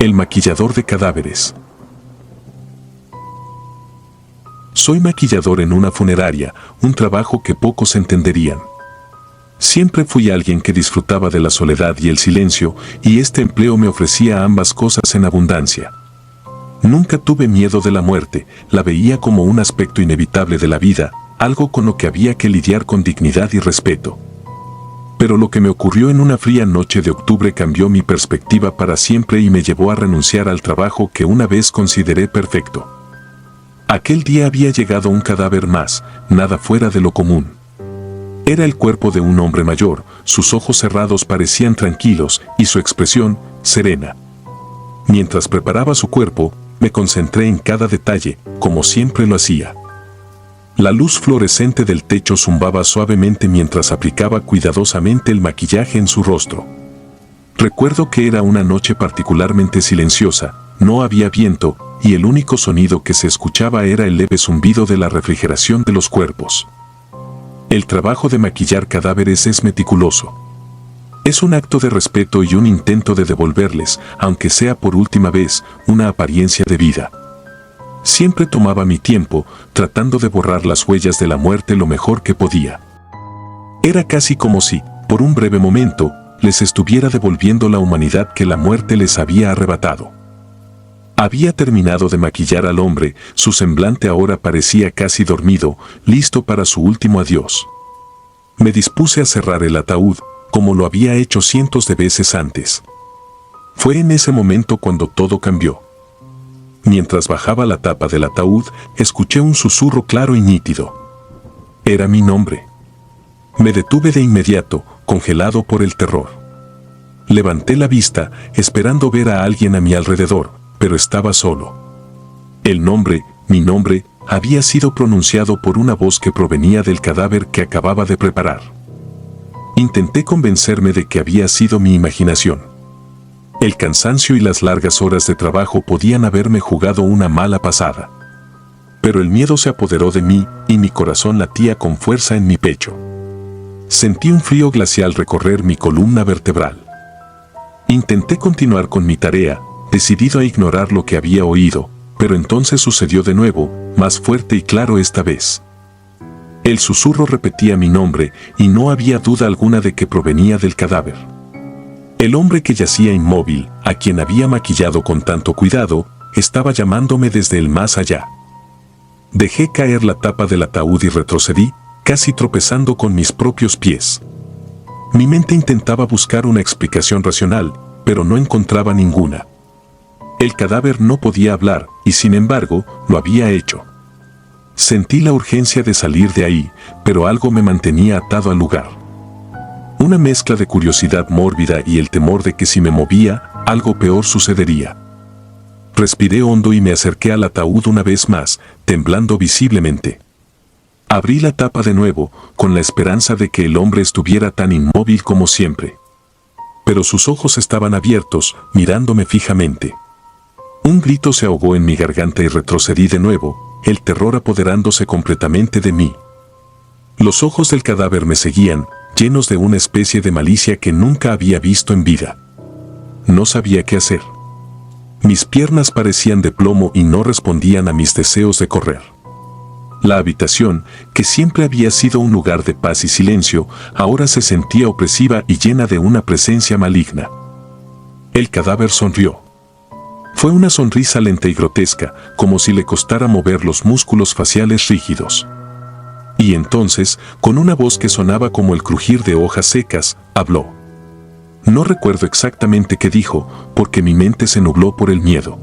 El maquillador de cadáveres. Soy maquillador en una funeraria, un trabajo que pocos entenderían. Siempre fui alguien que disfrutaba de la soledad y el silencio, y este empleo me ofrecía ambas cosas en abundancia. Nunca tuve miedo de la muerte, la veía como un aspecto inevitable de la vida, algo con lo que había que lidiar con dignidad y respeto. Pero lo que me ocurrió en una fría noche de octubre cambió mi perspectiva para siempre y me llevó a renunciar al trabajo que una vez consideré perfecto. Aquel día había llegado un cadáver más, nada fuera de lo común. Era el cuerpo de un hombre mayor, sus ojos cerrados parecían tranquilos y su expresión, serena. Mientras preparaba su cuerpo, me concentré en cada detalle, como siempre lo hacía. La luz fluorescente del techo zumbaba suavemente mientras aplicaba cuidadosamente el maquillaje en su rostro. Recuerdo que era una noche particularmente silenciosa, no había viento, y el único sonido que se escuchaba era el leve zumbido de la refrigeración de los cuerpos. El trabajo de maquillar cadáveres es meticuloso. Es un acto de respeto y un intento de devolverles, aunque sea por última vez, una apariencia de vida. Siempre tomaba mi tiempo, tratando de borrar las huellas de la muerte lo mejor que podía. Era casi como si, por un breve momento, les estuviera devolviendo la humanidad que la muerte les había arrebatado. Había terminado de maquillar al hombre, su semblante ahora parecía casi dormido, listo para su último adiós. Me dispuse a cerrar el ataúd, como lo había hecho cientos de veces antes. Fue en ese momento cuando todo cambió. Mientras bajaba la tapa del ataúd, escuché un susurro claro y nítido. Era mi nombre. Me detuve de inmediato, congelado por el terror. Levanté la vista, esperando ver a alguien a mi alrededor, pero estaba solo. El nombre, mi nombre, había sido pronunciado por una voz que provenía del cadáver que acababa de preparar. Intenté convencerme de que había sido mi imaginación. El cansancio y las largas horas de trabajo podían haberme jugado una mala pasada. Pero el miedo se apoderó de mí y mi corazón latía con fuerza en mi pecho. Sentí un frío glacial recorrer mi columna vertebral. Intenté continuar con mi tarea, decidido a ignorar lo que había oído, pero entonces sucedió de nuevo, más fuerte y claro esta vez. El susurro repetía mi nombre y no había duda alguna de que provenía del cadáver. El hombre que yacía inmóvil, a quien había maquillado con tanto cuidado, estaba llamándome desde el más allá. Dejé caer la tapa del ataúd y retrocedí, casi tropezando con mis propios pies. Mi mente intentaba buscar una explicación racional, pero no encontraba ninguna. El cadáver no podía hablar, y sin embargo, lo había hecho. Sentí la urgencia de salir de ahí, pero algo me mantenía atado al lugar. Una mezcla de curiosidad mórbida y el temor de que si me movía, algo peor sucedería. Respiré hondo y me acerqué al ataúd una vez más, temblando visiblemente. Abrí la tapa de nuevo, con la esperanza de que el hombre estuviera tan inmóvil como siempre. Pero sus ojos estaban abiertos, mirándome fijamente. Un grito se ahogó en mi garganta y retrocedí de nuevo, el terror apoderándose completamente de mí. Los ojos del cadáver me seguían, llenos de una especie de malicia que nunca había visto en vida. No sabía qué hacer. Mis piernas parecían de plomo y no respondían a mis deseos de correr. La habitación, que siempre había sido un lugar de paz y silencio, ahora se sentía opresiva y llena de una presencia maligna. El cadáver sonrió. Fue una sonrisa lenta y grotesca, como si le costara mover los músculos faciales rígidos. Y entonces, con una voz que sonaba como el crujir de hojas secas, habló. No recuerdo exactamente qué dijo, porque mi mente se nubló por el miedo.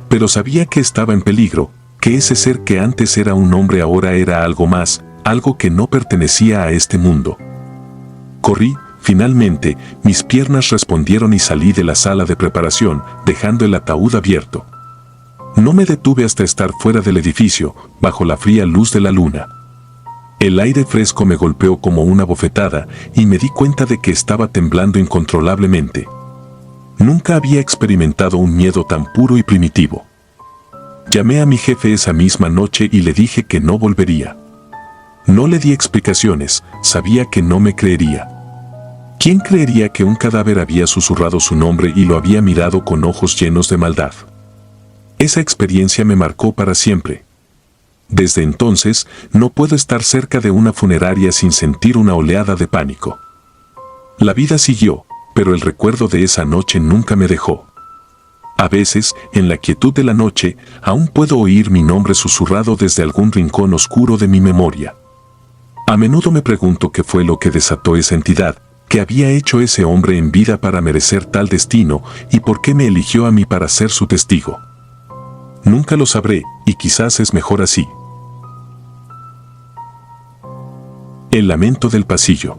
Pero sabía que estaba en peligro, que ese ser que antes era un hombre ahora era algo más, algo que no pertenecía a este mundo. Corrí, finalmente, mis piernas respondieron y salí de la sala de preparación, dejando el ataúd abierto. No me detuve hasta estar fuera del edificio, bajo la fría luz de la luna. El aire fresco me golpeó como una bofetada y me di cuenta de que estaba temblando incontrolablemente. Nunca había experimentado un miedo tan puro y primitivo. Llamé a mi jefe esa misma noche y le dije que no volvería. No le di explicaciones, sabía que no me creería. ¿Quién creería que un cadáver había susurrado su nombre y lo había mirado con ojos llenos de maldad? Esa experiencia me marcó para siempre. Desde entonces, no puedo estar cerca de una funeraria sin sentir una oleada de pánico. La vida siguió, pero el recuerdo de esa noche nunca me dejó. A veces, en la quietud de la noche, aún puedo oír mi nombre susurrado desde algún rincón oscuro de mi memoria. A menudo me pregunto qué fue lo que desató esa entidad, qué había hecho ese hombre en vida para merecer tal destino y por qué me eligió a mí para ser su testigo. Nunca lo sabré, y quizás es mejor así. El lamento del pasillo.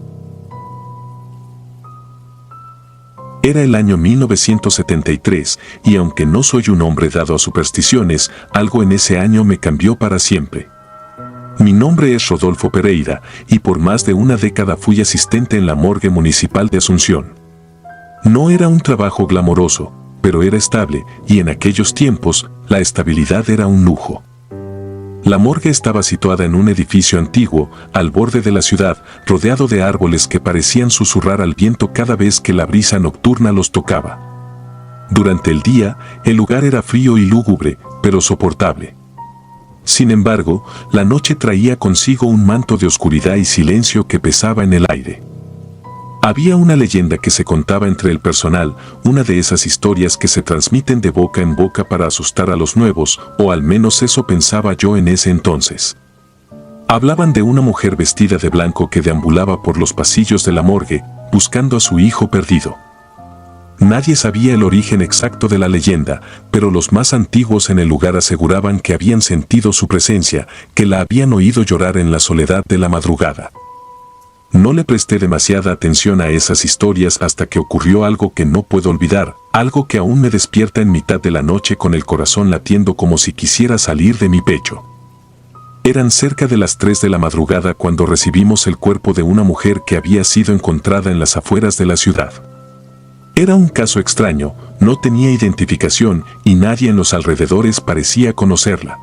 Era el año 1973, y aunque no soy un hombre dado a supersticiones, algo en ese año me cambió para siempre. Mi nombre es Rodolfo Pereira, y por más de una década fui asistente en la morgue municipal de Asunción. No era un trabajo glamoroso, pero era estable, y en aquellos tiempos, la estabilidad era un lujo. La morgue estaba situada en un edificio antiguo, al borde de la ciudad, rodeado de árboles que parecían susurrar al viento cada vez que la brisa nocturna los tocaba. Durante el día, el lugar era frío y lúgubre, pero soportable. Sin embargo, la noche traía consigo un manto de oscuridad y silencio que pesaba en el aire. Había una leyenda que se contaba entre el personal, una de esas historias que se transmiten de boca en boca para asustar a los nuevos, o al menos eso pensaba yo en ese entonces. Hablaban de una mujer vestida de blanco que deambulaba por los pasillos de la morgue, buscando a su hijo perdido. Nadie sabía el origen exacto de la leyenda, pero los más antiguos en el lugar aseguraban que habían sentido su presencia, que la habían oído llorar en la soledad de la madrugada. No le presté demasiada atención a esas historias hasta que ocurrió algo que no puedo olvidar, algo que aún me despierta en mitad de la noche con el corazón latiendo como si quisiera salir de mi pecho. Eran cerca de las 3 de la madrugada cuando recibimos el cuerpo de una mujer que había sido encontrada en las afueras de la ciudad. Era un caso extraño, no tenía identificación y nadie en los alrededores parecía conocerla.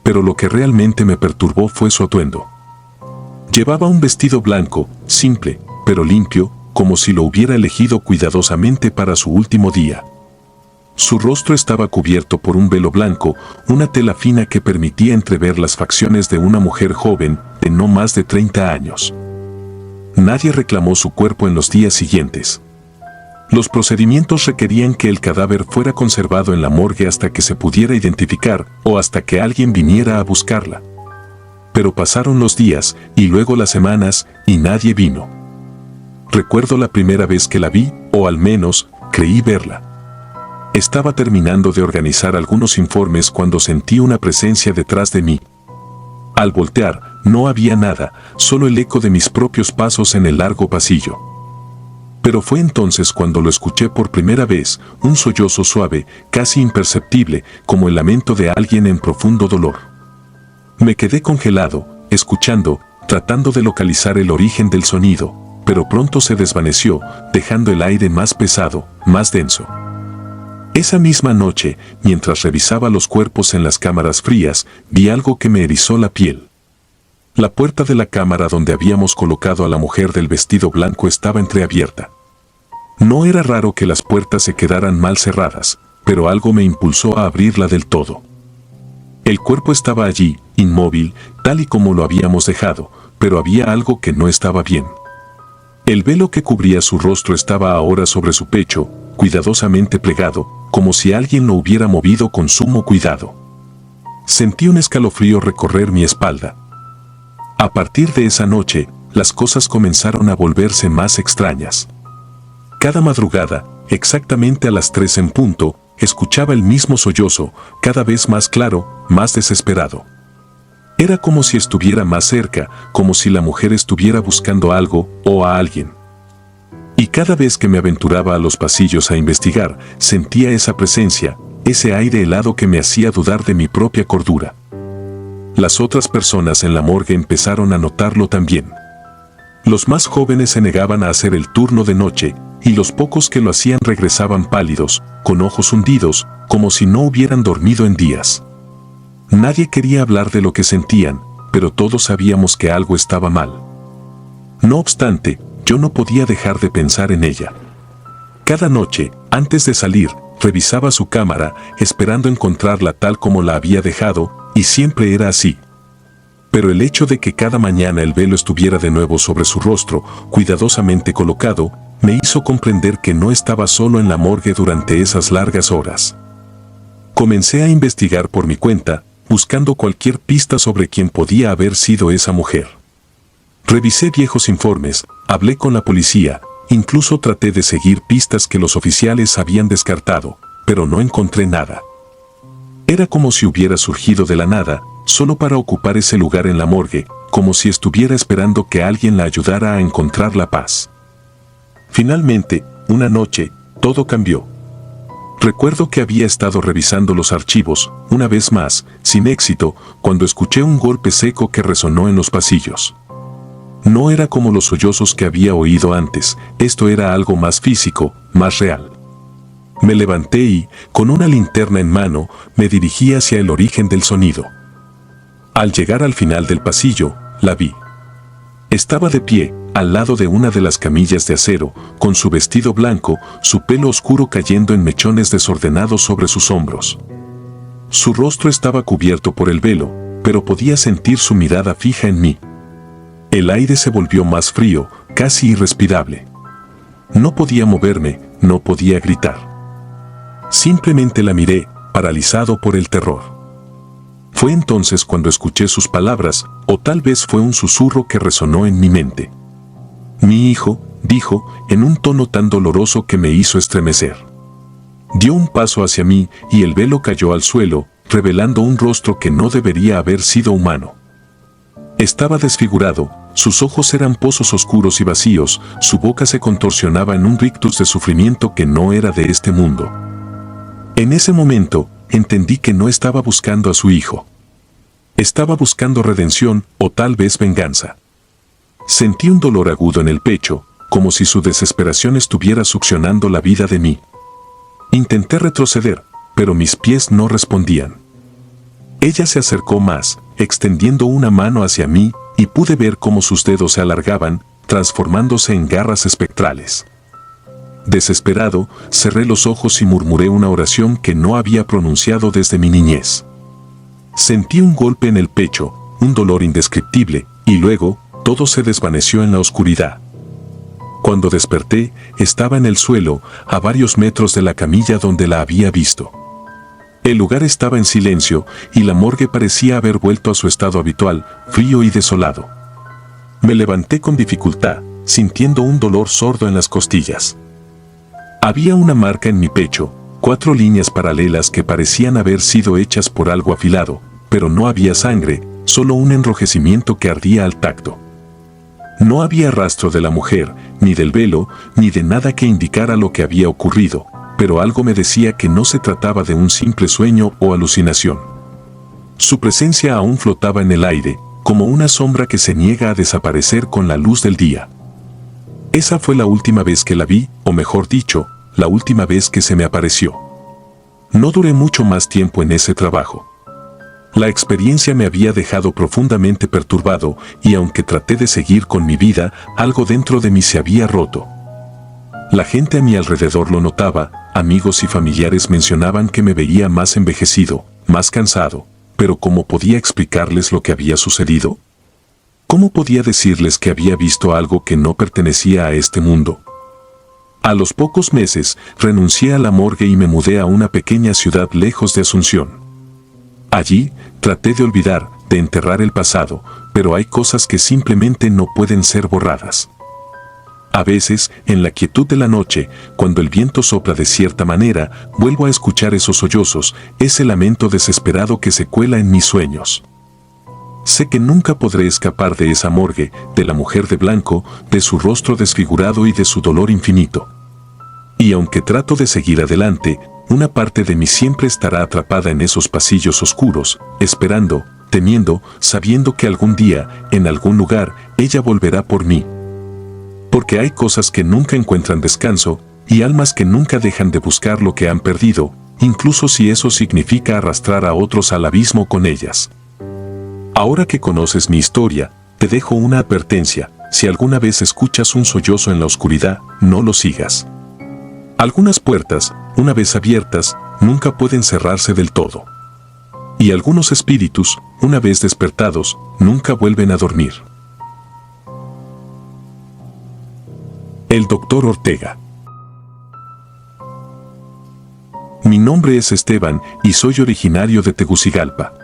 Pero lo que realmente me perturbó fue su atuendo. Llevaba un vestido blanco, simple, pero limpio, como si lo hubiera elegido cuidadosamente para su último día. Su rostro estaba cubierto por un velo blanco, una tela fina que permitía entrever las facciones de una mujer joven, de no más de 30 años. Nadie reclamó su cuerpo en los días siguientes. Los procedimientos requerían que el cadáver fuera conservado en la morgue hasta que se pudiera identificar o hasta que alguien viniera a buscarla. Pero pasaron los días, y luego las semanas, y nadie vino. Recuerdo la primera vez que la vi, o al menos, creí verla. Estaba terminando de organizar algunos informes cuando sentí una presencia detrás de mí. Al voltear, no había nada, solo el eco de mis propios pasos en el largo pasillo. Pero fue entonces cuando lo escuché por primera vez, un sollozo suave, casi imperceptible, como el lamento de alguien en profundo dolor. Me quedé congelado, escuchando, tratando de localizar el origen del sonido, pero pronto se desvaneció, dejando el aire más pesado, más denso. Esa misma noche, mientras revisaba los cuerpos en las cámaras frías, vi algo que me erizó la piel. La puerta de la cámara donde habíamos colocado a la mujer del vestido blanco estaba entreabierta. No era raro que las puertas se quedaran mal cerradas, pero algo me impulsó a abrirla del todo. El cuerpo estaba allí, inmóvil, tal y como lo habíamos dejado, pero había algo que no estaba bien. El velo que cubría su rostro estaba ahora sobre su pecho, cuidadosamente plegado, como si alguien lo hubiera movido con sumo cuidado. Sentí un escalofrío recorrer mi espalda. A partir de esa noche, las cosas comenzaron a volverse más extrañas. Cada madrugada, exactamente a las 3 en punto, escuchaba el mismo sollozo, cada vez más claro, más desesperado. Era como si estuviera más cerca, como si la mujer estuviera buscando algo o a alguien. Y cada vez que me aventuraba a los pasillos a investigar, sentía esa presencia, ese aire helado que me hacía dudar de mi propia cordura. Las otras personas en la morgue empezaron a notarlo también. Los más jóvenes se negaban a hacer el turno de noche, y los pocos que lo hacían regresaban pálidos, con ojos hundidos, como si no hubieran dormido en días. Nadie quería hablar de lo que sentían, pero todos sabíamos que algo estaba mal. No obstante, yo no podía dejar de pensar en ella. Cada noche, antes de salir, revisaba su cámara, esperando encontrarla tal como la había dejado, y siempre era así. Pero el hecho de que cada mañana el velo estuviera de nuevo sobre su rostro, cuidadosamente colocado, me hizo comprender que no estaba solo en la morgue durante esas largas horas. Comencé a investigar por mi cuenta, buscando cualquier pista sobre quién podía haber sido esa mujer. Revisé viejos informes, hablé con la policía, incluso traté de seguir pistas que los oficiales habían descartado, pero no encontré nada. Era como si hubiera surgido de la nada, solo para ocupar ese lugar en la morgue, como si estuviera esperando que alguien la ayudara a encontrar la paz. Finalmente, una noche, todo cambió. Recuerdo que había estado revisando los archivos, una vez más, sin éxito, cuando escuché un golpe seco que resonó en los pasillos. No era como los sollozos que había oído antes, esto era algo más físico, más real. Me levanté y, con una linterna en mano, me dirigí hacia el origen del sonido. Al llegar al final del pasillo, la vi. Estaba de pie, al lado de una de las camillas de acero, con su vestido blanco, su pelo oscuro cayendo en mechones desordenados sobre sus hombros. Su rostro estaba cubierto por el velo, pero podía sentir su mirada fija en mí. El aire se volvió más frío, casi irrespirable. No podía moverme, no podía gritar. Simplemente la miré, paralizado por el terror. Fue entonces cuando escuché sus palabras, o tal vez fue un susurro que resonó en mi mente. Mi hijo, dijo, en un tono tan doloroso que me hizo estremecer. Dio un paso hacia mí y el velo cayó al suelo, revelando un rostro que no debería haber sido humano. Estaba desfigurado, sus ojos eran pozos oscuros y vacíos, su boca se contorsionaba en un rictus de sufrimiento que no era de este mundo. En ese momento, entendí que no estaba buscando a su hijo. Estaba buscando redención o tal vez venganza. Sentí un dolor agudo en el pecho, como si su desesperación estuviera succionando la vida de mí. Intenté retroceder, pero mis pies no respondían. Ella se acercó más, extendiendo una mano hacia mí, y pude ver cómo sus dedos se alargaban, transformándose en garras espectrales. Desesperado, cerré los ojos y murmuré una oración que no había pronunciado desde mi niñez. Sentí un golpe en el pecho, un dolor indescriptible, y luego, todo se desvaneció en la oscuridad. Cuando desperté, estaba en el suelo, a varios metros de la camilla donde la había visto. El lugar estaba en silencio, y la morgue parecía haber vuelto a su estado habitual, frío y desolado. Me levanté con dificultad, sintiendo un dolor sordo en las costillas. Había una marca en mi pecho, 4 líneas paralelas que parecían haber sido hechas por algo afilado, pero no había sangre, solo un enrojecimiento que ardía al tacto. No había rastro de la mujer, ni del velo, ni de nada que indicara lo que había ocurrido, pero algo me decía que no se trataba de un simple sueño o alucinación. Su presencia aún flotaba en el aire, como una sombra que se niega a desaparecer con la luz del día. Esa fue la última vez que la vi, o mejor dicho, la última vez que se me apareció. No duré mucho más tiempo en ese trabajo. La experiencia me había dejado profundamente perturbado, y aunque traté de seguir con mi vida, algo dentro de mí se había roto. La gente a mi alrededor lo notaba, amigos y familiares mencionaban que me veía más envejecido, más cansado, pero ¿cómo podía explicarles lo que había sucedido? ¿Cómo podía decirles que había visto algo que no pertenecía a este mundo? A los pocos meses, renuncié a la morgue y me mudé a una pequeña ciudad lejos de Asunción. Allí, traté de olvidar, de enterrar el pasado, pero hay cosas que simplemente no pueden ser borradas. A veces, en la quietud de la noche, cuando el viento sopla de cierta manera, vuelvo a escuchar esos sollozos, ese lamento desesperado que se cuela en mis sueños. Sé que nunca podré escapar de esa morgue, de la mujer de blanco, de su rostro desfigurado y de su dolor infinito. Y aunque trato de seguir adelante, una parte de mí siempre estará atrapada en esos pasillos oscuros, esperando, temiendo, sabiendo que algún día, en algún lugar, ella volverá por mí. Porque hay cosas que nunca encuentran descanso, y almas que nunca dejan de buscar lo que han perdido, incluso si eso significa arrastrar a otros al abismo con ellas. Ahora que conoces mi historia, te dejo una advertencia: si alguna vez escuchas un sollozo en la oscuridad, no lo sigas. Algunas puertas, una vez abiertas, nunca pueden cerrarse del todo. Y algunos espíritus, una vez despertados, nunca vuelven a dormir. El Dr. Ortega. Mi nombre es Esteban y soy originario de Tegucigalpa.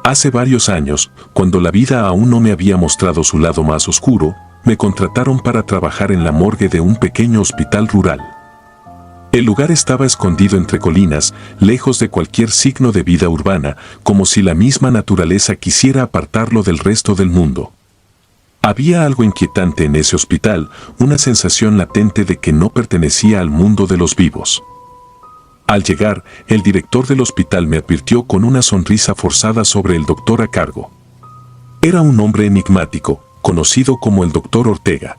Hace varios años, cuando la vida aún no me había mostrado su lado más oscuro, me contrataron para trabajar en la morgue de un pequeño hospital rural. El lugar estaba escondido entre colinas, lejos de cualquier signo de vida urbana, como si la misma naturaleza quisiera apartarlo del resto del mundo. Había algo inquietante en ese hospital, una sensación latente de que no pertenecía al mundo de los vivos. Al llegar, el director del hospital me advirtió con una sonrisa forzada sobre el doctor a cargo. Era un hombre enigmático, conocido como el Dr. Ortega.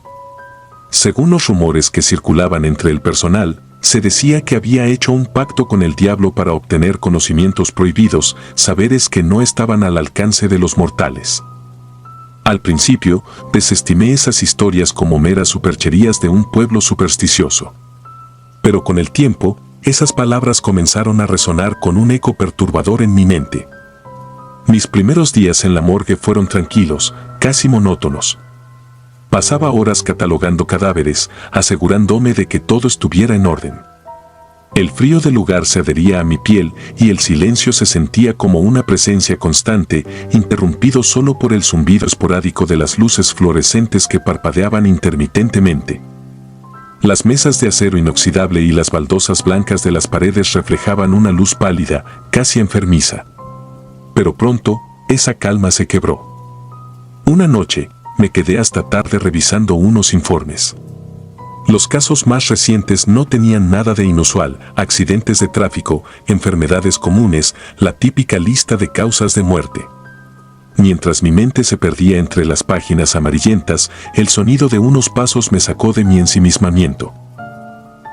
Según los rumores que circulaban entre el personal, se decía que había hecho un pacto con el diablo para obtener conocimientos prohibidos, saberes que no estaban al alcance de los mortales. Al principio, desestimé esas historias como meras supercherías de un pueblo supersticioso. Pero con el tiempo, esas palabras comenzaron a resonar con un eco perturbador en mi mente. Mis primeros días en la morgue fueron tranquilos, casi monótonos. Pasaba horas catalogando cadáveres, asegurándome de que todo estuviera en orden. El frío del lugar se adhería a mi piel y el silencio se sentía como una presencia constante, interrumpido solo por el zumbido esporádico de las luces fluorescentes que parpadeaban intermitentemente. Las mesas de acero inoxidable y las baldosas blancas de las paredes reflejaban una luz pálida, casi enfermiza. Pero pronto, esa calma se quebró. Una noche, me quedé hasta tarde revisando unos informes. Los casos más recientes no tenían nada de inusual: accidentes de tráfico, enfermedades comunes, la típica lista de causas de muerte. Mientras mi mente se perdía entre las páginas amarillentas, el sonido de unos pasos me sacó de mi ensimismamiento.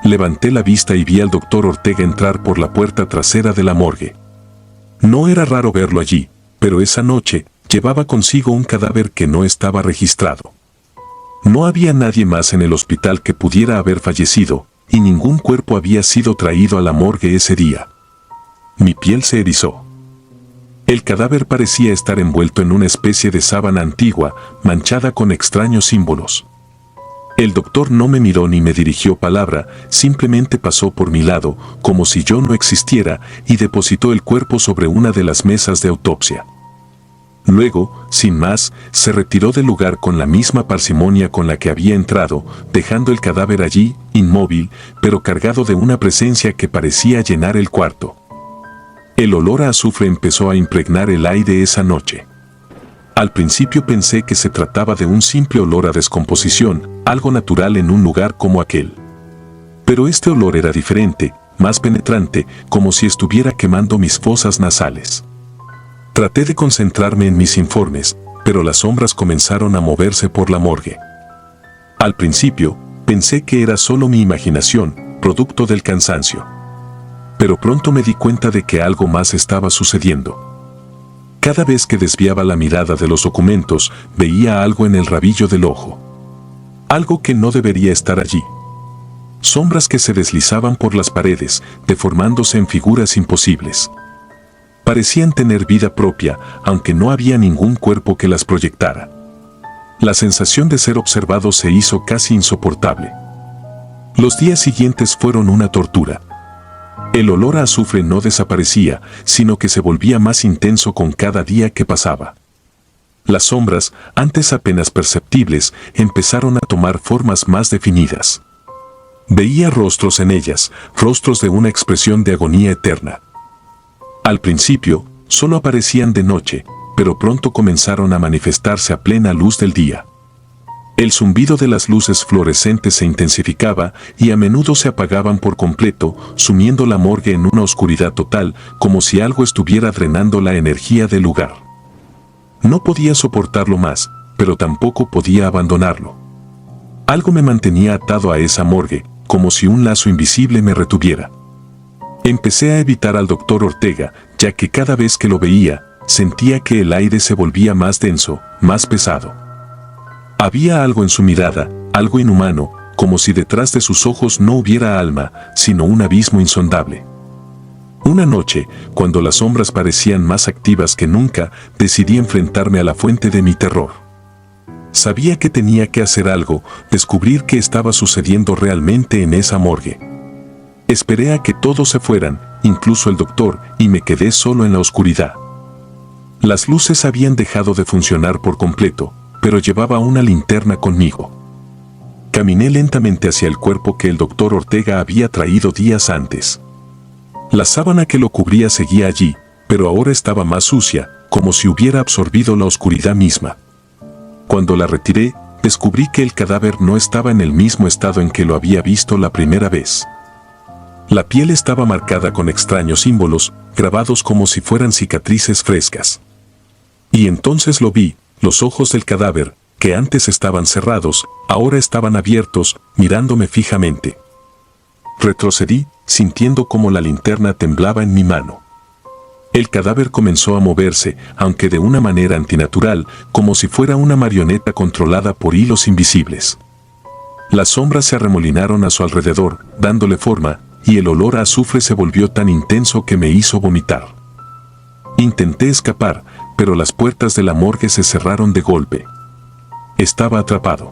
Levanté la vista y vi al Dr. Ortega entrar por la puerta trasera de la morgue. No era raro verlo allí, pero esa noche llevaba consigo un cadáver que no estaba registrado. No había nadie más en el hospital que pudiera haber fallecido, y ningún cuerpo había sido traído a la morgue ese día. Mi piel se erizó. El cadáver parecía estar envuelto en una especie de sábana antigua, manchada con extraños símbolos. El doctor no me miró ni me dirigió palabra, simplemente pasó por mi lado, como si yo no existiera, y depositó el cuerpo sobre una de las mesas de autopsia. Luego, sin más, se retiró del lugar con la misma parsimonia con la que había entrado, dejando el cadáver allí, inmóvil, pero cargado de una presencia que parecía llenar el cuarto. El olor a azufre empezó a impregnar el aire esa noche. Al principio pensé que se trataba de un simple olor a descomposición, algo natural en un lugar como aquel. Pero este olor era diferente, más penetrante, como si estuviera quemando mis fosas nasales. Traté de concentrarme en mis informes, pero las sombras comenzaron a moverse por la morgue. Al principio, pensé que era solo mi imaginación, producto del cansancio. Pero pronto me di cuenta de que algo más estaba sucediendo. Cada vez que desviaba la mirada de los documentos, veía algo en el rabillo del ojo. Algo que no debería estar allí. Sombras que se deslizaban por las paredes, deformándose en figuras imposibles. Parecían tener vida propia, aunque no había ningún cuerpo que las proyectara. La sensación de ser observado se hizo casi insoportable. Los días siguientes fueron una tortura. El olor a azufre no desaparecía, sino que se volvía más intenso con cada día que pasaba. Las sombras, antes apenas perceptibles, empezaron a tomar formas más definidas. Veía rostros en ellas, rostros de una expresión de agonía eterna. Al principio, solo aparecían de noche, pero pronto comenzaron a manifestarse a plena luz del día. El zumbido de las luces fluorescentes se intensificaba y a menudo se apagaban por completo, sumiendo la morgue en una oscuridad total, como si algo estuviera drenando la energía del lugar. No podía soportarlo más, pero tampoco podía abandonarlo. Algo me mantenía atado a esa morgue, como si un lazo invisible me retuviera. Empecé a evitar al Dr. Ortega, ya que cada vez que lo veía, sentía que el aire se volvía más denso, más pesado. Había algo en su mirada, algo inhumano, como si detrás de sus ojos no hubiera alma, sino un abismo insondable. Una noche, cuando las sombras parecían más activas que nunca, decidí enfrentarme a la fuente de mi terror. Sabía que tenía que hacer algo, descubrir qué estaba sucediendo realmente en esa morgue. Esperé a que todos se fueran, incluso el doctor, y me quedé solo en la oscuridad. Las luces habían dejado de funcionar por completo, pero llevaba una linterna conmigo. Caminé lentamente hacia el cuerpo que el doctor Ortega había traído días antes. La sábana que lo cubría seguía allí, pero ahora estaba más sucia, como si hubiera absorbido la oscuridad misma. Cuando la retiré, descubrí que el cadáver no estaba en el mismo estado en que lo había visto la primera vez. La piel estaba marcada con extraños símbolos, grabados como si fueran cicatrices frescas. Y entonces lo vi, los ojos del cadáver, que antes estaban cerrados, ahora estaban abiertos, mirándome fijamente. Retrocedí, sintiendo como la linterna temblaba en mi mano. El cadáver comenzó a moverse, aunque de una manera antinatural, como si fuera una marioneta controlada por hilos invisibles. Las sombras se arremolinaron a su alrededor, dándole forma, y el olor a azufre se volvió tan intenso que me hizo vomitar. Intenté escapar, pero las puertas de la morgue se cerraron de golpe. Estaba atrapado.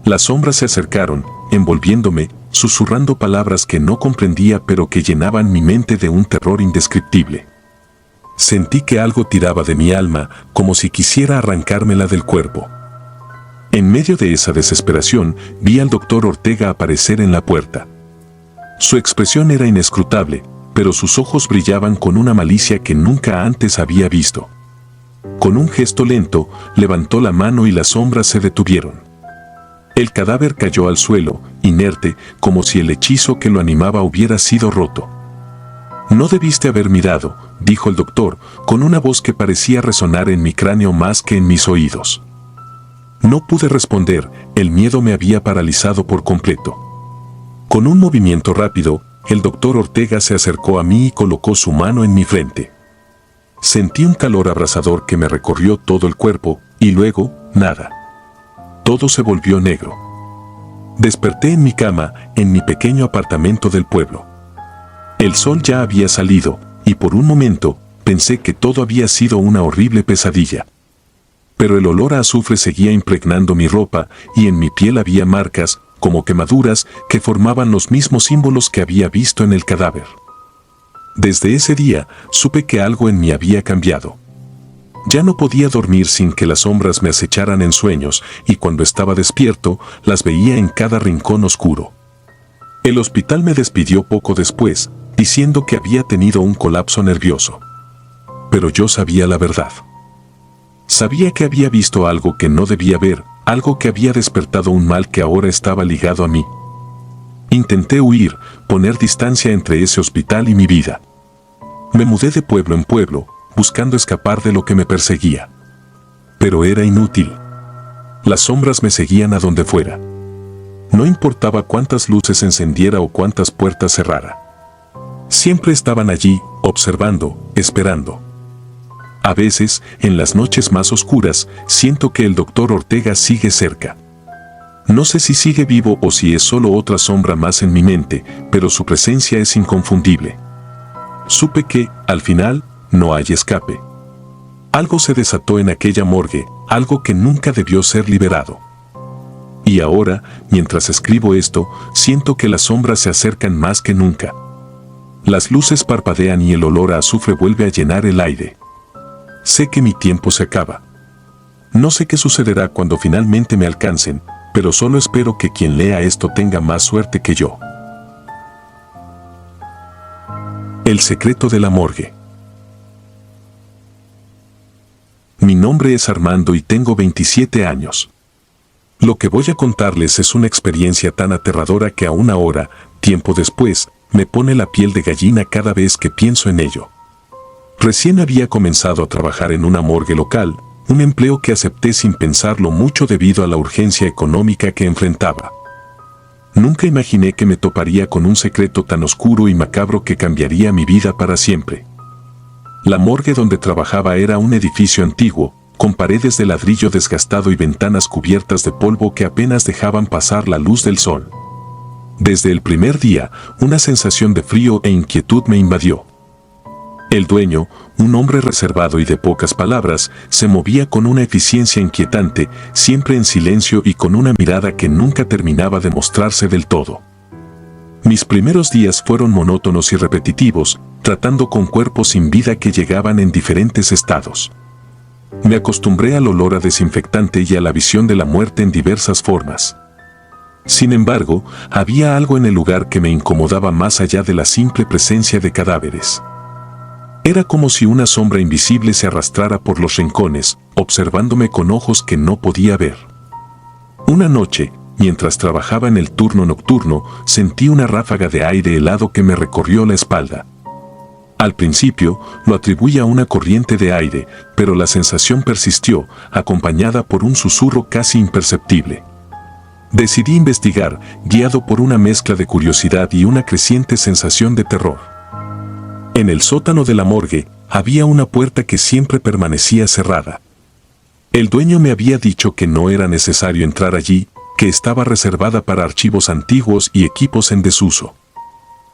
Las sombras se acercaron, envolviéndome, susurrando palabras que no comprendía pero que llenaban mi mente de un terror indescriptible. Sentí que algo tiraba de mi alma, como si quisiera arrancármela del cuerpo. En medio de esa desesperación, vi al doctor Ortega aparecer en la puerta. Su expresión era inescrutable, pero sus ojos brillaban con una malicia que nunca antes había visto. Con un gesto lento, levantó la mano y las sombras se detuvieron. El cadáver cayó al suelo, inerte, como si el hechizo que lo animaba hubiera sido roto. «No debiste haber mirado», dijo el doctor, con una voz que parecía resonar en mi cráneo más que en mis oídos. No pude responder, el miedo me había paralizado por completo. Con un movimiento rápido, el doctor Ortega se acercó a mí y colocó su mano en mi frente. Sentí un calor abrasador que me recorrió todo el cuerpo, y luego, nada. Todo se volvió negro. Desperté en mi cama, en mi pequeño apartamento del pueblo. El sol ya había salido, y por un momento, pensé que todo había sido una horrible pesadilla. Pero el olor a azufre seguía impregnando mi ropa, y en mi piel había marcas, como quemaduras, que formaban los mismos símbolos que había visto en el cadáver. Desde ese día, supe que algo en mí había cambiado. Ya no podía dormir sin que las sombras me acecharan en sueños, y cuando estaba despierto, las veía en cada rincón oscuro. El hospital me despidió poco después, diciendo que había tenido un colapso nervioso. Pero yo sabía la verdad. Sabía que había visto algo que no debía ver, algo que había despertado un mal que ahora estaba ligado a mí. Intenté huir, poner distancia entre ese hospital y mi vida. Me mudé de pueblo en pueblo, buscando escapar de lo que me perseguía. Pero era inútil. Las sombras me seguían a donde fuera. No importaba cuántas luces encendiera o cuántas puertas cerrara. Siempre estaban allí, observando, esperando. A veces, en las noches más oscuras, siento que el doctor Ortega sigue cerca. No sé si sigue vivo o si es solo otra sombra más en mi mente, pero su presencia es inconfundible. Supe que, al final, no hay escape. Algo se desató en aquella morgue, algo que nunca debió ser liberado. Y ahora, mientras escribo esto, siento que las sombras se acercan más que nunca. Las luces parpadean y el olor a azufre vuelve a llenar el aire. Sé que mi tiempo se acaba. No sé qué sucederá cuando finalmente me alcancen, pero solo espero que quien lea esto tenga más suerte que yo. El secreto de la morgue. Mi nombre es Armando y tengo 27 años. Lo que voy a contarles es una experiencia tan aterradora que aún ahora, tiempo después, me pone la piel de gallina cada vez que pienso en ello. Recién había comenzado a trabajar en una morgue local, un empleo que acepté sin pensarlo mucho debido a la urgencia económica que enfrentaba. Nunca imaginé que me toparía con un secreto tan oscuro y macabro que cambiaría mi vida para siempre. La morgue donde trabajaba era un edificio antiguo, con paredes de ladrillo desgastado y ventanas cubiertas de polvo que apenas dejaban pasar la luz del sol. Desde el primer día, una sensación de frío e inquietud me invadió. El dueño, un hombre reservado y de pocas palabras, se movía con una eficiencia inquietante, siempre en silencio y con una mirada que nunca terminaba de mostrarse del todo. Mis primeros días fueron monótonos y repetitivos, tratando con cuerpos sin vida que llegaban en diferentes estados. Me acostumbré al olor a desinfectante y a la visión de la muerte en diversas formas. Sin embargo, había algo en el lugar que me incomodaba más allá de la simple presencia de cadáveres. Era como si una sombra invisible se arrastrara por los rincones, observándome con ojos que no podía ver. Una noche, mientras trabajaba en el turno nocturno, sentí una ráfaga de aire helado que me recorrió la espalda. Al principio, lo atribuí a una corriente de aire, pero la sensación persistió, acompañada por un susurro casi imperceptible. Decidí investigar, guiado por una mezcla de curiosidad y una creciente sensación de terror. En el sótano de la morgue, había una puerta que siempre permanecía cerrada. El dueño me había dicho que no era necesario entrar allí, que estaba reservada para archivos antiguos y equipos en desuso.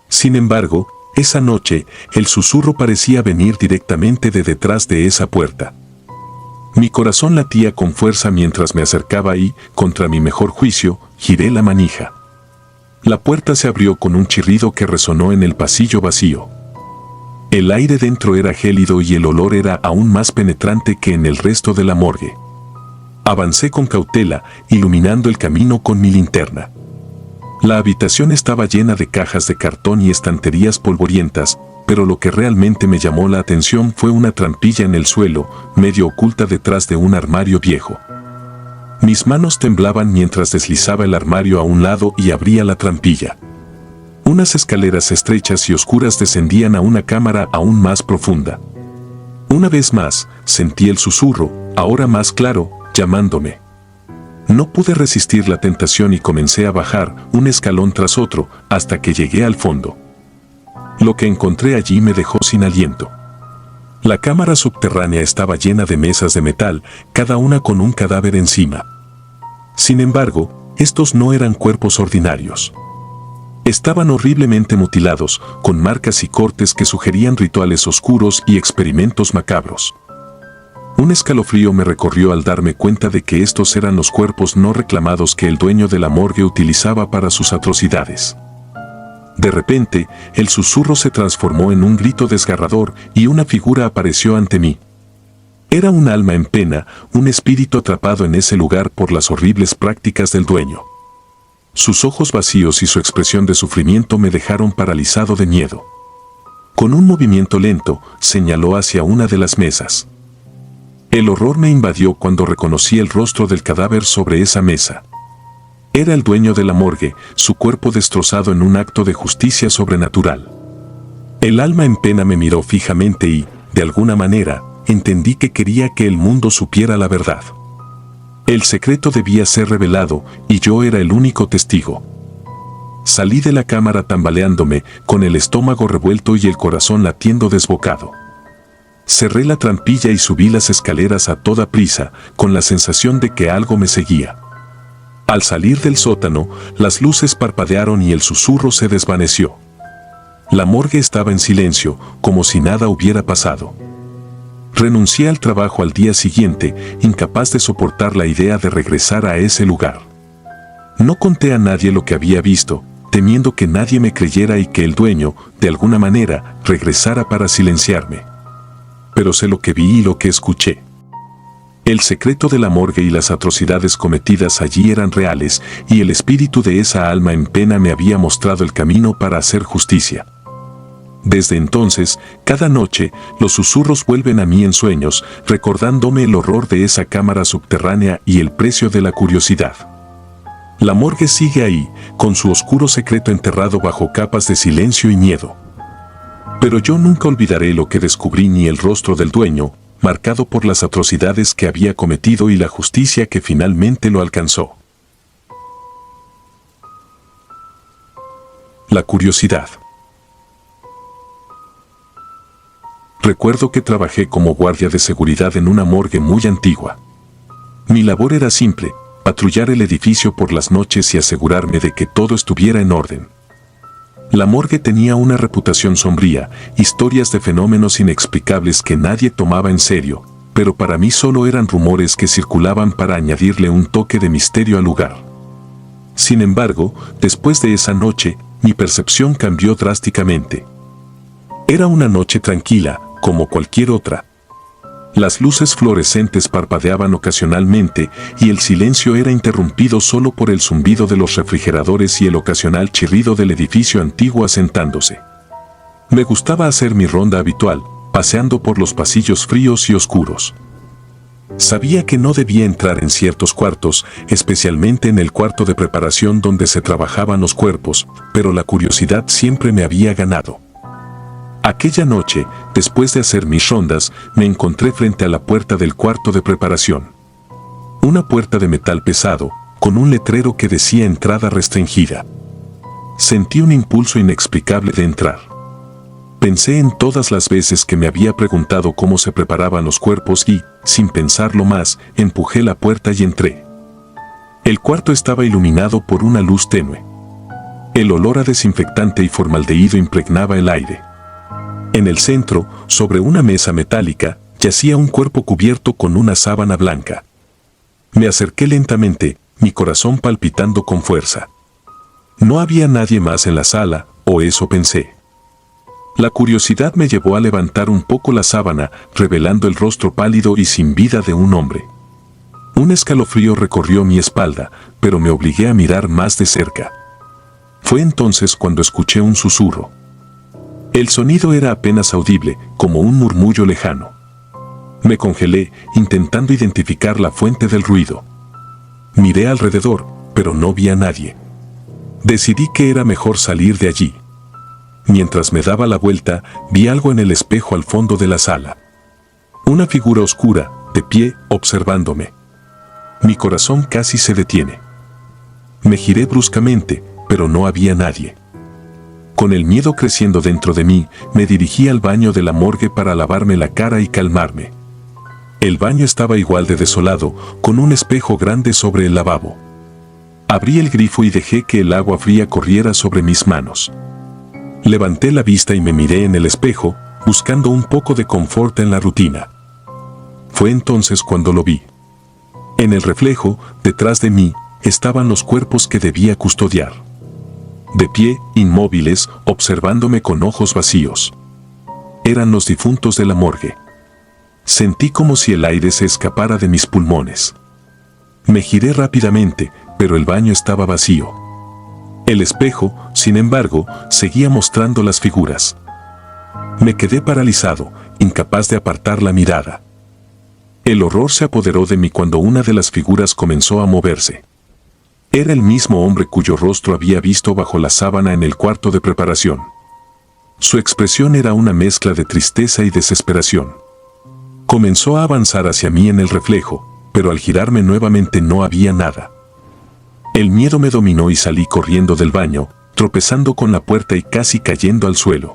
Sin embargo, esa noche, el susurro parecía venir directamente de detrás de esa puerta. Mi corazón latía con fuerza mientras me acercaba y, contra mi mejor juicio, giré la manija. La puerta se abrió con un chirrido que resonó en el pasillo vacío. El aire dentro era gélido y el olor era aún más penetrante que en el resto de la morgue. Avancé con cautela, iluminando el camino con mi linterna. La habitación estaba llena de cajas de cartón y estanterías polvorientas, pero lo que realmente me llamó la atención fue una trampilla en el suelo, medio oculta detrás de un armario viejo. Mis manos temblaban mientras deslizaba el armario a un lado y abría la trampilla. Unas escaleras estrechas y oscuras descendían a una cámara aún más profunda. Una vez más, sentí el susurro, ahora más claro, llamándome. No pude resistir la tentación y comencé a bajar, un escalón tras otro, hasta que llegué al fondo. Lo que encontré allí me dejó sin aliento. La cámara subterránea estaba llena de mesas de metal, cada una con un cadáver encima. Sin embargo, estos no eran cuerpos ordinarios. Estaban horriblemente mutilados, con marcas y cortes que sugerían rituales oscuros y experimentos macabros. Un escalofrío me recorrió al darme cuenta de que estos eran los cuerpos no reclamados que el dueño de la morgue utilizaba para sus atrocidades. De repente, el susurro se transformó en un grito desgarrador y una figura apareció ante mí. Era un alma en pena, un espíritu atrapado en ese lugar por las horribles prácticas del dueño. Sus ojos vacíos y su expresión de sufrimiento me dejaron paralizado de miedo. Con un movimiento lento, señaló hacia una de las mesas. El horror me invadió cuando reconocí el rostro del cadáver sobre esa mesa. Era el dueño de la morgue, su cuerpo destrozado en un acto de justicia sobrenatural. El alma en pena me miró fijamente y, de alguna manera, entendí que quería que el mundo supiera la verdad. El secreto debía ser revelado y yo era el único testigo. Salí de la cámara tambaleándome, con el estómago revuelto y el corazón latiendo desbocado. Cerré la trampilla y subí las escaleras a toda prisa, con la sensación de que algo me seguía. Al salir del sótano, las luces parpadearon y el susurro se desvaneció. La morgue estaba en silencio, como si nada hubiera pasado. Renuncié al trabajo al día siguiente, incapaz de soportar la idea de regresar a ese lugar. No conté a nadie lo que había visto, temiendo que nadie me creyera y que el dueño, de alguna manera, regresara para silenciarme. Pero sé lo que vi y lo que escuché. El secreto de la morgue y las atrocidades cometidas allí eran reales, y el espíritu de esa alma en pena me había mostrado el camino para hacer justicia. Desde entonces, cada noche, los susurros vuelven a mí en sueños, recordándome el horror de esa cámara subterránea y el precio de la curiosidad. La morgue sigue ahí, con su oscuro secreto enterrado bajo capas de silencio y miedo. Pero yo nunca olvidaré lo que descubrí ni el rostro del dueño, marcado por las atrocidades que había cometido y la justicia que finalmente lo alcanzó. La curiosidad. Recuerdo que trabajé como guardia de seguridad en una morgue muy antigua. Mi labor era simple: patrullar el edificio por las noches y asegurarme de que todo estuviera en orden. La morgue tenía una reputación sombría, historias de fenómenos inexplicables que nadie tomaba en serio, pero para mí solo eran rumores que circulaban para añadirle un toque de misterio al lugar. Sin embargo, después de esa noche, mi percepción cambió drásticamente. Era una noche tranquila, como cualquier otra. Las luces fluorescentes parpadeaban ocasionalmente y el silencio era interrumpido solo por el zumbido de los refrigeradores y el ocasional chirrido del edificio antiguo asentándose. Me gustaba hacer mi ronda habitual, paseando por los pasillos fríos y oscuros. Sabía que no debía entrar en ciertos cuartos, especialmente en el cuarto de preparación donde se trabajaban los cuerpos, pero la curiosidad siempre me había ganado. Aquella noche, después de hacer mis rondas, me encontré frente a la puerta del cuarto de preparación. Una puerta de metal pesado, con un letrero que decía entrada restringida. Sentí un impulso inexplicable de entrar. Pensé en todas las veces que me había preguntado cómo se preparaban los cuerpos y, sin pensarlo más, empujé la puerta y entré. El cuarto estaba iluminado por una luz tenue. El olor a desinfectante y formaldehído impregnaba el aire. En el centro, sobre una mesa metálica, yacía un cuerpo cubierto con una sábana blanca. Me acerqué lentamente, mi corazón palpitando con fuerza. No había nadie más en la sala, o eso pensé. La curiosidad me llevó a levantar un poco la sábana, revelando el rostro pálido y sin vida de un hombre. Un escalofrío recorrió mi espalda, pero me obligué a mirar más de cerca. Fue entonces cuando escuché un susurro. El sonido era apenas audible, como un murmullo lejano. Me congelé, intentando identificar la fuente del ruido. Miré alrededor, pero no vi a nadie. Decidí que era mejor salir de allí. Mientras me daba la vuelta, vi algo en el espejo al fondo de la sala. Una figura oscura, de pie, observándome. Mi corazón casi se detiene. Me giré bruscamente, pero no había nadie. Con el miedo creciendo dentro de mí, me dirigí al baño de la morgue para lavarme la cara y calmarme. El baño estaba igual de desolado, con un espejo grande sobre el lavabo. Abrí el grifo y dejé que el agua fría corriera sobre mis manos. Levanté la vista y me miré en el espejo, buscando un poco de confort en la rutina. Fue entonces cuando lo vi. En el reflejo, detrás de mí, estaban los cuerpos que debía custodiar. De pie, inmóviles, observándome con ojos vacíos. Eran los difuntos de la morgue. Sentí como si el aire se escapara de mis pulmones. Me giré rápidamente, pero el baño estaba vacío. El espejo, sin embargo, seguía mostrando las figuras. Me quedé paralizado, incapaz de apartar la mirada. El horror se apoderó de mí cuando una de las figuras comenzó a moverse. Era el mismo hombre cuyo rostro había visto bajo la sábana en el cuarto de preparación. Su expresión era una mezcla de tristeza y desesperación. Comenzó a avanzar hacia mí en el reflejo, pero al girarme nuevamente no había nada. El miedo me dominó y salí corriendo del baño, tropezando con la puerta y casi cayendo al suelo.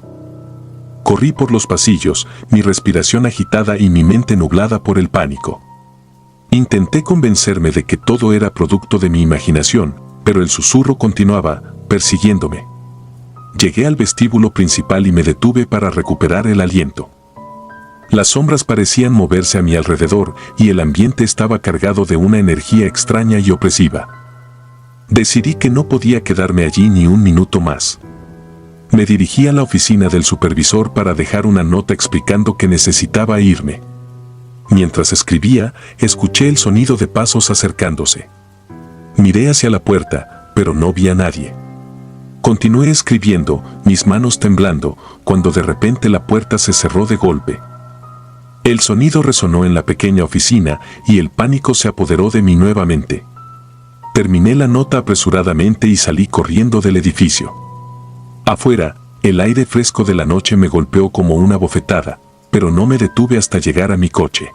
Corrí por los pasillos, mi respiración agitada y mi mente nublada por el pánico. Intenté convencerme de que todo era producto de mi imaginación, pero el susurro continuaba, persiguiéndome. Llegué al vestíbulo principal y me detuve para recuperar el aliento. Las sombras parecían moverse a mi alrededor y el ambiente estaba cargado de una energía extraña y opresiva. Decidí que no podía quedarme allí ni un minuto más. Me dirigí a la oficina del supervisor para dejar una nota explicando que necesitaba irme. Mientras escribía, escuché el sonido de pasos acercándose. Miré hacia la puerta, pero no vi a nadie. Continué escribiendo, mis manos temblando, cuando de repente la puerta se cerró de golpe. El sonido resonó en la pequeña oficina y el pánico se apoderó de mí nuevamente. Terminé la nota apresuradamente y salí corriendo del edificio. Afuera, el aire fresco de la noche me golpeó como una bofetada, pero no me detuve hasta llegar a mi coche.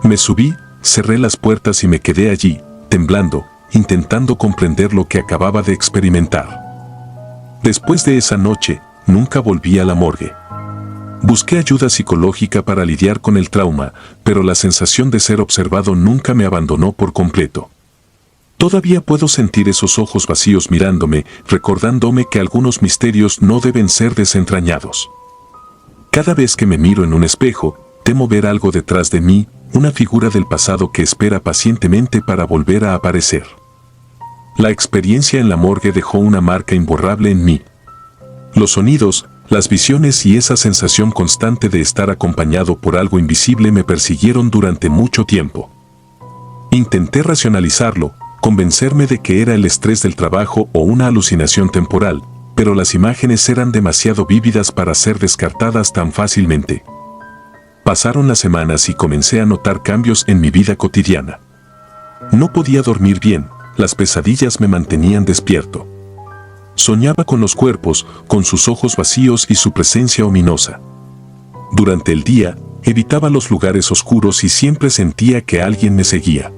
Me subí, cerré las puertas y me quedé allí, temblando, intentando comprender lo que acababa de experimentar. Después de esa noche, nunca volví a la morgue. Busqué ayuda psicológica para lidiar con el trauma, pero la sensación de ser observado nunca me abandonó por completo. Todavía puedo sentir esos ojos vacíos mirándome, recordándome que algunos misterios no deben ser desentrañados. Cada vez que me miro en un espejo, temo ver algo detrás de mí, una figura del pasado que espera pacientemente para volver a aparecer. La experiencia en la morgue dejó una marca imborrable en mí. Los sonidos, las visiones y esa sensación constante de estar acompañado por algo invisible me persiguieron durante mucho tiempo. Intenté racionalizarlo, convencerme de que era el estrés del trabajo o una alucinación temporal, pero las imágenes eran demasiado vívidas para ser descartadas tan fácilmente. Pasaron las semanas y comencé a notar cambios en mi vida cotidiana. No podía dormir bien, las pesadillas me mantenían despierto. Soñaba con los cuerpos, con sus ojos vacíos y su presencia ominosa. Durante el día, evitaba los lugares oscuros y siempre sentía que alguien me seguía.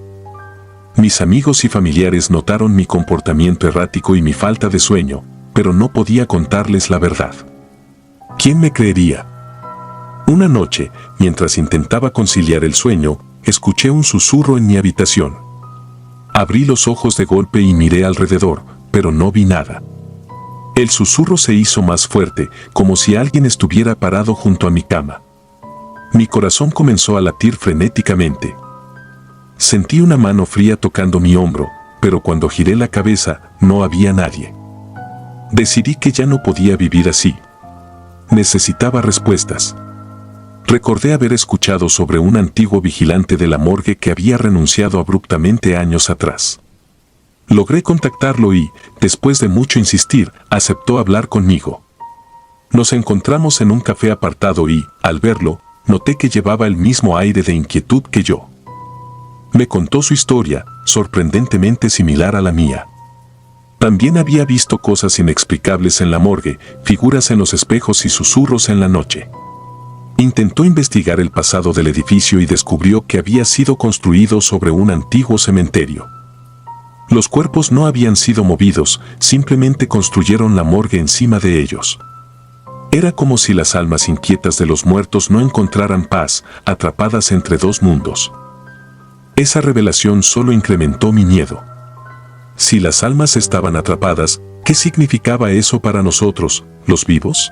Mis amigos y familiares notaron mi comportamiento errático y mi falta de sueño, pero no podía contarles la verdad. ¿Quién me creería? Una noche, mientras intentaba conciliar el sueño, escuché un susurro en mi habitación. Abrí los ojos de golpe y miré alrededor, pero no vi nada. El susurro se hizo más fuerte, como si alguien estuviera parado junto a mi cama. Mi corazón comenzó a latir frenéticamente. Sentí una mano fría tocando mi hombro, pero cuando giré la cabeza, no había nadie. Decidí que ya no podía vivir así. Necesitaba respuestas. Recordé haber escuchado sobre un antiguo vigilante de la morgue que había renunciado abruptamente años atrás. Logré contactarlo y, después de mucho insistir, aceptó hablar conmigo. Nos encontramos en un café apartado y, al verlo, noté que llevaba el mismo aire de inquietud que yo. Me contó su historia, sorprendentemente similar a la mía. También había visto cosas inexplicables en la morgue, figuras en los espejos y susurros en la noche. Intentó investigar el pasado del edificio y descubrió que había sido construido sobre un antiguo cementerio. Los cuerpos no habían sido movidos, simplemente construyeron la morgue encima de ellos. Era como si las almas inquietas de los muertos no encontraran paz, atrapadas entre dos mundos. Esa revelación solo incrementó mi miedo. Si las almas estaban atrapadas, ¿qué significaba eso para nosotros, los vivos?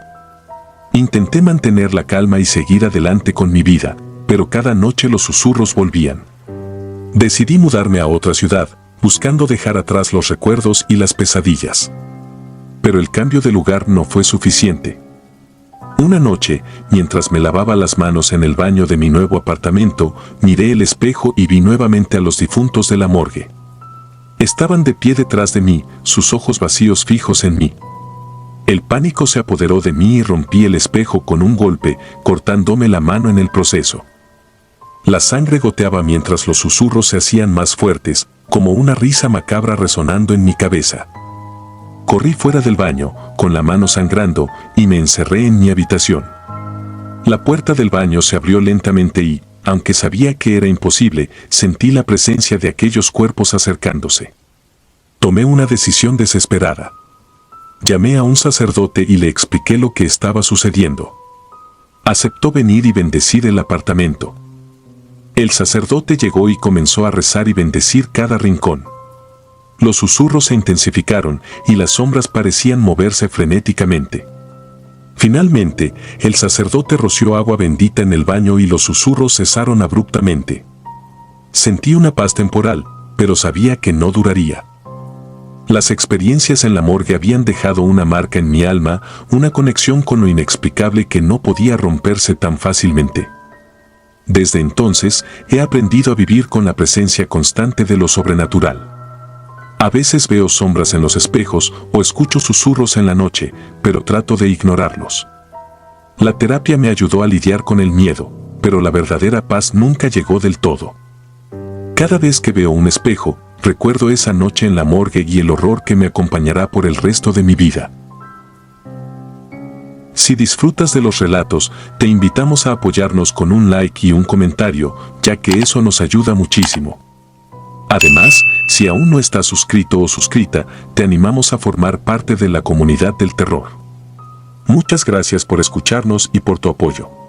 Intenté mantener la calma y seguir adelante con mi vida, pero cada noche los susurros volvían. Decidí mudarme a otra ciudad, buscando dejar atrás los recuerdos y las pesadillas. Pero el cambio de lugar no fue suficiente. Una noche, mientras me lavaba las manos en el baño de mi nuevo apartamento, miré el espejo y vi nuevamente a los difuntos de la morgue. Estaban de pie detrás de mí, sus ojos vacíos fijos en mí. El pánico se apoderó de mí y rompí el espejo con un golpe, cortándome la mano en el proceso. La sangre goteaba mientras los susurros se hacían más fuertes, como una risa macabra resonando en mi cabeza. Corrí fuera del baño, con la mano sangrando, y me encerré en mi habitación. La puerta del baño se abrió lentamente y, aunque sabía que era imposible, sentí la presencia de aquellos cuerpos acercándose. Tomé una decisión desesperada. Llamé a un sacerdote y le expliqué lo que estaba sucediendo. Aceptó venir y bendecir el apartamento. El sacerdote llegó y comenzó a rezar y bendecir cada rincón. Los susurros se intensificaron y las sombras parecían moverse frenéticamente. Finalmente, el sacerdote roció agua bendita en el baño y los susurros cesaron abruptamente. Sentí una paz temporal, pero sabía que no duraría. Las experiencias en la morgue habían dejado una marca en mi alma, una conexión con lo inexplicable que no podía romperse tan fácilmente. Desde entonces, he aprendido a vivir con la presencia constante de lo sobrenatural. A veces veo sombras en los espejos o escucho susurros en la noche, pero trato de ignorarlos. La terapia me ayudó a lidiar con el miedo, pero la verdadera paz nunca llegó del todo. Cada vez que veo un espejo, recuerdo esa noche en la morgue y el horror que me acompañará por el resto de mi vida. Si disfrutas de los relatos, te invitamos a apoyarnos con un like y un comentario, ya que eso nos ayuda muchísimo. Además, si aún no estás suscrito o suscrita, te animamos a formar parte de la comunidad del terror. Muchas gracias por escucharnos y por tu apoyo.